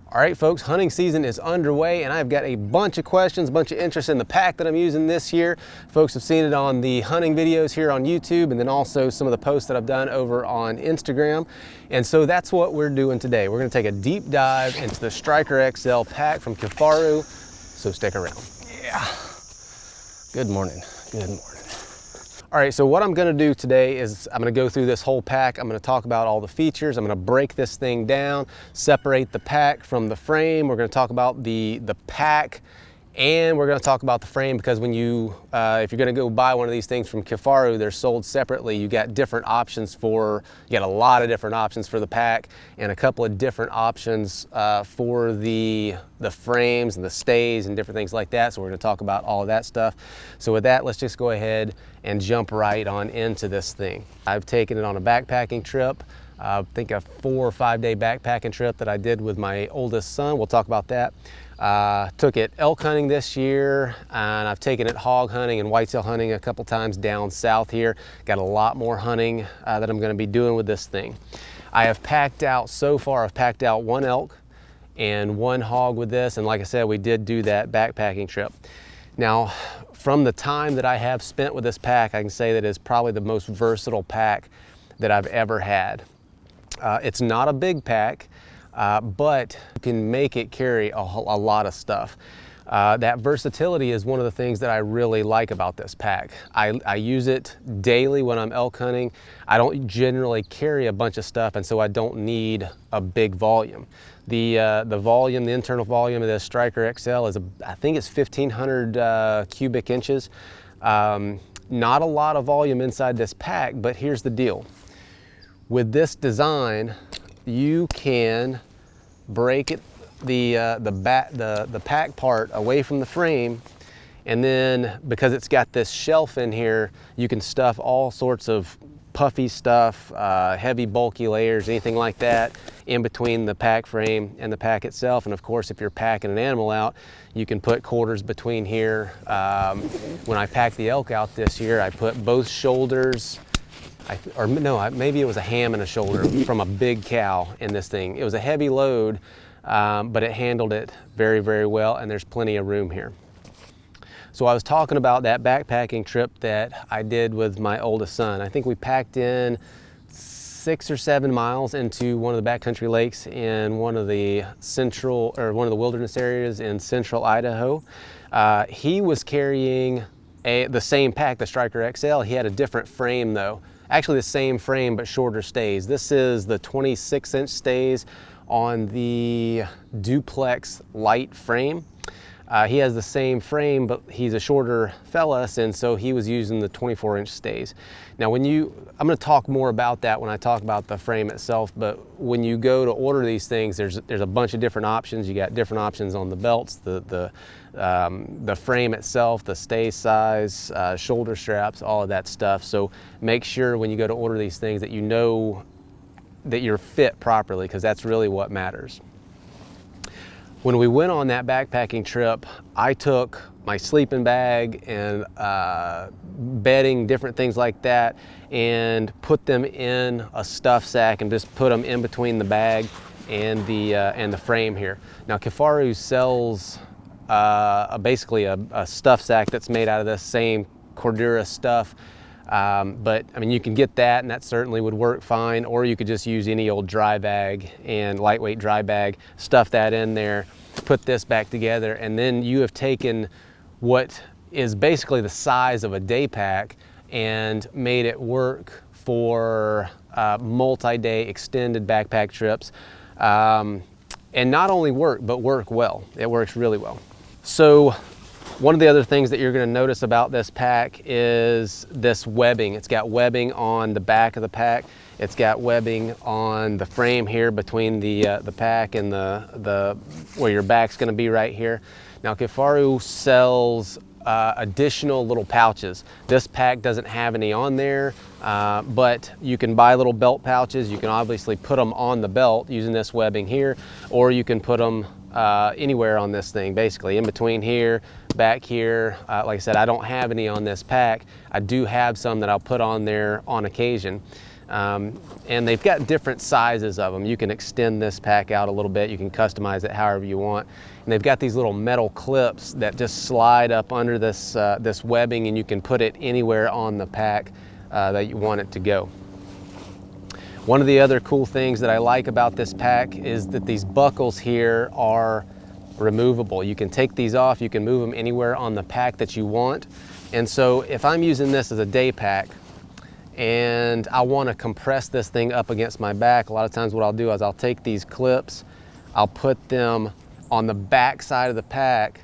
All right, folks, hunting season is underway and I've got a bunch of questions, a bunch of interest in the pack that I'm using this year. Folks have seen it on the hunting videos here on YouTube and then also some of the posts that I've done over on Instagram. And so that's what we're doing today. We're gonna take a deep dive into the Stryker XL pack from Kifaru, so stick around. Yeah. Good morning, good morning. All right, so what I'm gonna do today is I'm gonna go through this whole pack. I'm gonna talk about all the features. I'm gonna break this thing down, separate the pack from the frame. We're gonna talk about the pack, and we're gonna talk about the frame because when you, if you're gonna go buy one of these things from Kifaru, they're sold separately. You got different options for, you got a lot of different options for the pack and a couple of different options for the frames and the stays and different things like that. So we're gonna talk about all of that stuff. So with that, let's just go ahead and jump right on into this thing. I've taken it on a backpacking trip. I think a 4 or 5 day backpacking trip that I did with my oldest son. We'll talk about that. Took it elk hunting this year, and I've taken it hog hunting and whitetail hunting a couple times down south here. Got a lot more hunting that I'm gonna be doing with this thing. I have packed out, so far I've packed out 1 elk and 1 hog with this, and like I said, we did do that backpacking trip. Now, from the time that I have spent with this pack, I can say that it's probably the most versatile pack that I've ever had. It's not a big pack, but you can make it carry a lot of stuff. That versatility is one of the things that I really like about this pack. I use it daily when I'm elk hunting. I don't generally carry a bunch of stuff, and so I don't need a big volume. The volume, the internal volume of this Stryker XL is, I think it's 1,500 cubic inches. Not a lot of volume inside this pack, but here's the deal. With this design, you can break it, the pack part away from the frame, and then because it's got this shelf in here, you can stuff all sorts of puffy stuff, heavy bulky layers, anything like that in between the pack frame and the pack itself. And of course, if you're packing an animal out, you can put quarters between here. When I packed the elk out this year, I put both shoulders, maybe it was a ham and a shoulder from a big cow in this thing. It was a heavy load, but it handled it very, very well, and there's plenty of room here. So I was talking about that backpacking trip that I did with my oldest son. I think we packed in 6 or 7 miles into one of the backcountry lakes in one of the wilderness areas in central Idaho. He was carrying the same pack, the Stryker XL. He had a different frame though. Actually the same frame, but shorter stays. This is the 26-inch stays on the Duplex Lite frame. He has the same frame, but he's a shorter fella, and so he was using the 24-inch stays. Now I'm gonna talk more about that when I talk about the frame itself, but when you go to order these things, there's a bunch of different options. You got different options on the belts, the frame itself, the stay size, shoulder straps, all of that stuff. So make sure when you go to order these things that you know that you're fit properly, because that's really what matters. When we went on that backpacking trip, I took my sleeping bag and bedding, different things like that, and put them in a stuff sack and just put them in between the bag and the frame here. Now Kifaru sells basically a stuff sack that's made out of the same Cordura stuff. But I mean, you can get that, and that certainly would work fine, or you could just use any old dry bag and lightweight dry bag, stuff that in there, put this back together, and then you have taken what is basically the size of a day pack and made it work for multi-day extended backpack trips. And not only work, but work well. It works really well. So one of the other things that you're going to notice about this pack is this webbing. It's got webbing on the back of the pack. It's got webbing on the frame here between the pack and where your back's going to be right here. Now Kifaru sells additional little pouches. This pack doesn't have any on there, but you can buy little belt pouches. You can obviously put them on the belt using this webbing here, or you can put them anywhere on this thing, basically in between here, back here. Like I said, I don't have any on this pack. I do have some that I'll put on there on occasion. And they've got different sizes of them. You can extend this pack out a little bit. You can customize it however you want. And they've got these little metal clips that just slide up under this, this webbing, and you can put it anywhere on the pack that you want it to go. One of the other cool things that I like about this pack is that these buckles here are removable. You can take these off, you can move them anywhere on the pack that you want. And so if I'm using this as a day pack and I want to compress this thing up against my back, a lot of times what I'll do is I'll take these clips, I'll put them on the back side of the pack,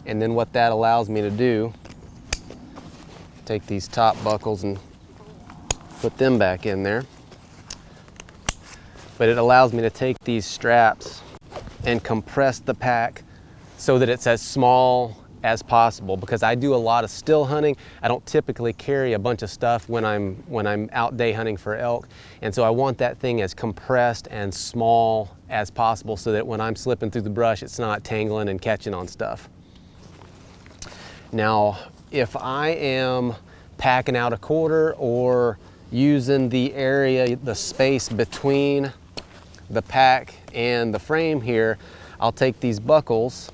and then what that allows me to do, take these top buckles and put them back in there. But it allows me to take these straps and compress the pack so that it's as small as possible, because I do a lot of still hunting. I don't typically carry a bunch of stuff when I'm out day hunting for elk, and so I want that thing as compressed and small as possible so that when I'm slipping through the brush, it's not tangling and catching on stuff. Now, if I am packing out a quarter or using the area, the space between the pack and the frame here, I'll take these buckles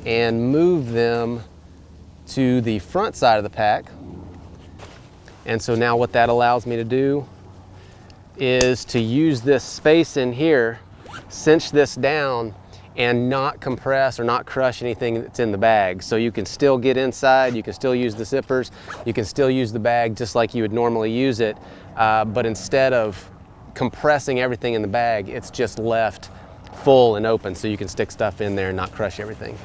and move them to the front side of the pack. And so now what that allows me to do is to use this space in here, cinch this down, and not compress or not crush anything that's in the bag. So you can still get inside, you can still use the zippers, you can still use the bag just like you would normally use it, but instead of compressing everything in the bag, it's just left full and open so you can stick stuff in there and not crush everything.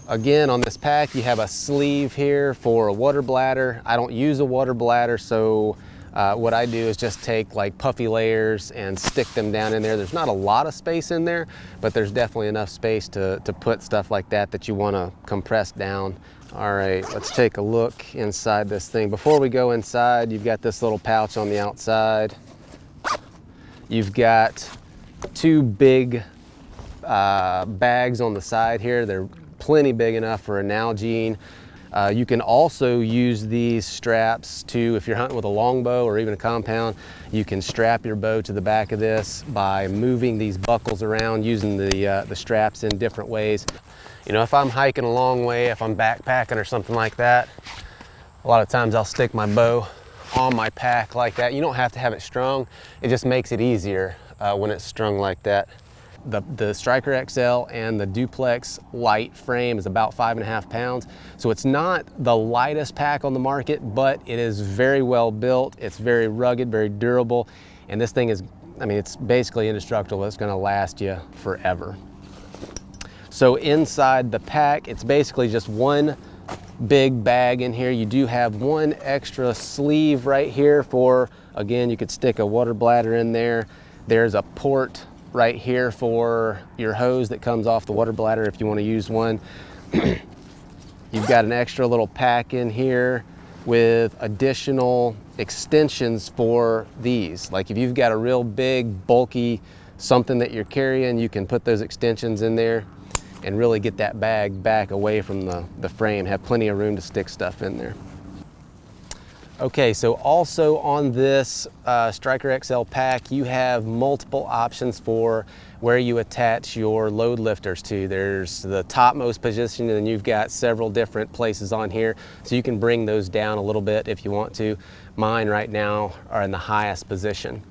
Again, on this pack, you have a sleeve here for a water bladder. I don't use a water bladder, so what I do is just take like puffy layers and stick them down in there. There's not a lot of space in there, but there's definitely enough space to put stuff like that you want to compress down. All right, let's take a look inside this thing. Before we go inside, you've got this little pouch on the outside. You've got two big bags on the side here. They're plenty big enough for a Nalgene. You can also use these straps to, if you're hunting with a longbow or even a compound, you can strap your bow to the back of this by moving these buckles around, using the straps in different ways. You know, if I'm hiking a long way, if I'm backpacking or something like that, a lot of times I'll stick my bow on my pack like that. You don't have to have it strung. It just makes it easier when it's strung like that. The Stryker XL and the Duplex Lite frame is about 5.5 pounds. So it's not the lightest pack on the market, but it is very well built. It's very rugged, very durable. And this thing is, I mean, it's basically indestructible. It's gonna last you forever. So inside the pack, it's basically just one big bag in here. You do have one extra sleeve right here for, again, you could stick a water bladder in there. There's a port right here for your hose that comes off the water bladder if you want to use one. You've got an extra little pack in here with additional extensions for these. Like if you've got a real big, bulky something that you're carrying, you can put those extensions in there and really get that bag back away from the frame, have plenty of room to stick stuff in there. Okay, so also on this Stryker XL pack, you have multiple options for where you attach your load lifters to. There's the topmost position, and then you've got several different places on here, so you can bring those down a little bit if you want to. Mine right now are in the highest position.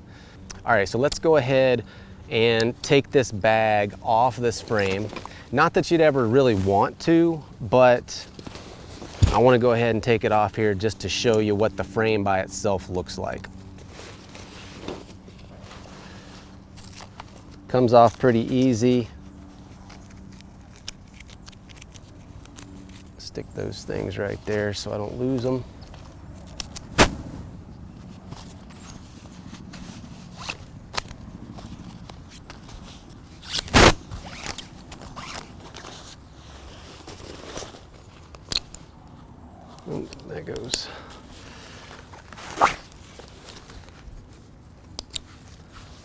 All right, so let's go ahead and take this bag off this frame. Not that you'd ever really want to, but I want to go ahead and take it off here just to show you what the frame by itself looks like. Comes off pretty easy. Stick those things right there so I don't lose them. Oh, there goes.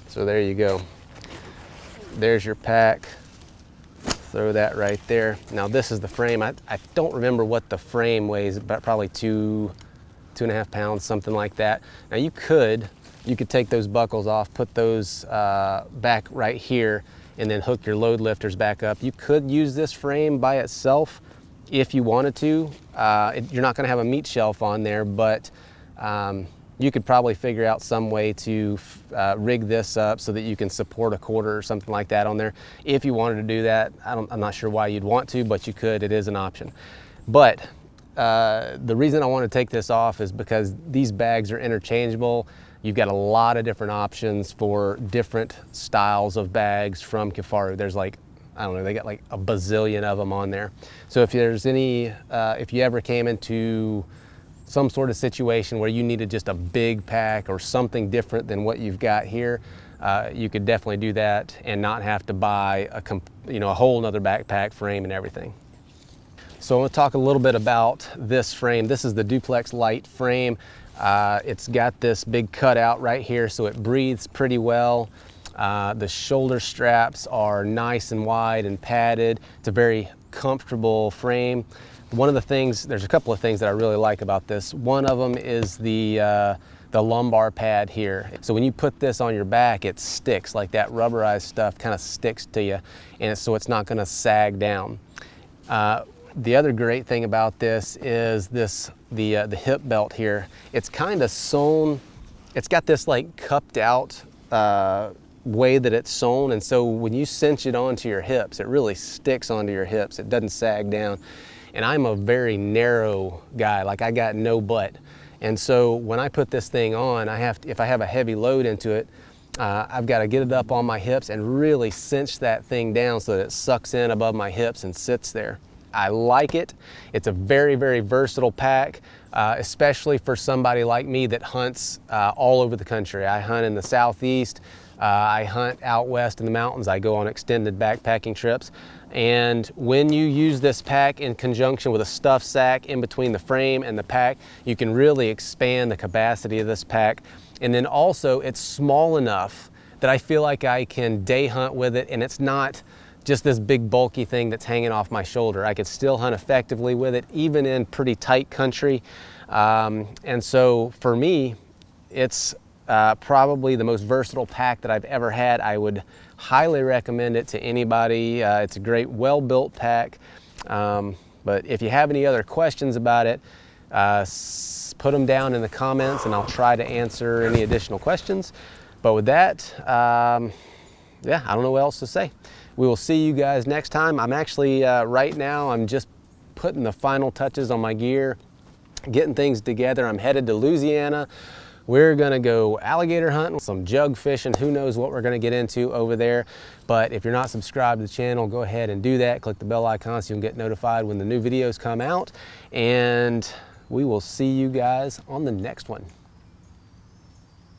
So there you go. There's your pack. Throw that right there. Now this is the frame. I don't remember what the frame weighs, but probably 2.5 pounds, something like that. Now you could take those buckles off, put those back right here, and then hook your load lifters back up. You could use this frame by itself if you wanted to. You're not gonna have a meat shelf on there, but you could probably figure out some way to rig this up so that you can support a quarter or something like that on there. If you wanted to do that, I'm not sure why you'd want to, but you could, it is an option. But the reason I want to take this off is because these bags are interchangeable. You've got a lot of different options for different styles of bags from Kifaru. There's like, I don't know, they got like a bazillion of them on there. So if there's any, if you ever came into some sort of situation where you needed just a big pack or something different than what you've got here, you could definitely do that and not have to buy a whole nother backpack frame and everything. So I want to talk a little bit about this frame. This is the Duplex Lite frame. It's got this big cutout right here, so it breathes pretty well. The shoulder straps are nice and wide and padded. It's a very comfortable frame. One of the things, there's a couple of things that I really like about this. One of them is the lumbar pad here. So when you put this on your back, it sticks, like that rubberized stuff kind of sticks to you, and so it's not gonna sag down. The other great thing about this is the hip belt here. It's kind of sewn. It's got this like cupped out way that it's sewn, and so when you cinch it onto your hips, it really sticks onto your hips. It doesn't sag down. And I'm a very narrow guy, like I got no butt. And so when I put this thing on, if I have a heavy load into it, I've got to get it up on my hips and really cinch that thing down so that it sucks in above my hips and sits there. I like it. It's a very, very versatile pack, especially for somebody like me that hunts all over the country. I hunt in the Southeast, I hunt out west in the mountains, I go on extended backpacking trips. And when you use this pack in conjunction with a stuff sack in between the frame and the pack, you can really expand the capacity of this pack. And then also it's small enough that I feel like I can day hunt with it, and it's not just this big bulky thing that's hanging off my shoulder. I could still hunt effectively with it, even in pretty tight country. And so for me, it's probably the most versatile pack that I've ever had. I would highly recommend it to anybody. It's a great, well-built pack. But if you have any other questions about it, put them down in the comments and I'll try to answer any additional questions. But with that, yeah, I don't know what else to say. We will see you guys next time. I'm actually, right now, I'm just putting the final touches on my gear, getting things together. I'm headed to Louisiana. We're gonna go alligator hunting, some jug fishing. Who knows what we're gonna get into over there. But if you're not subscribed to the channel, go ahead and do that. Click the bell icon so you can get notified when the new videos come out. And we will see you guys on the next one.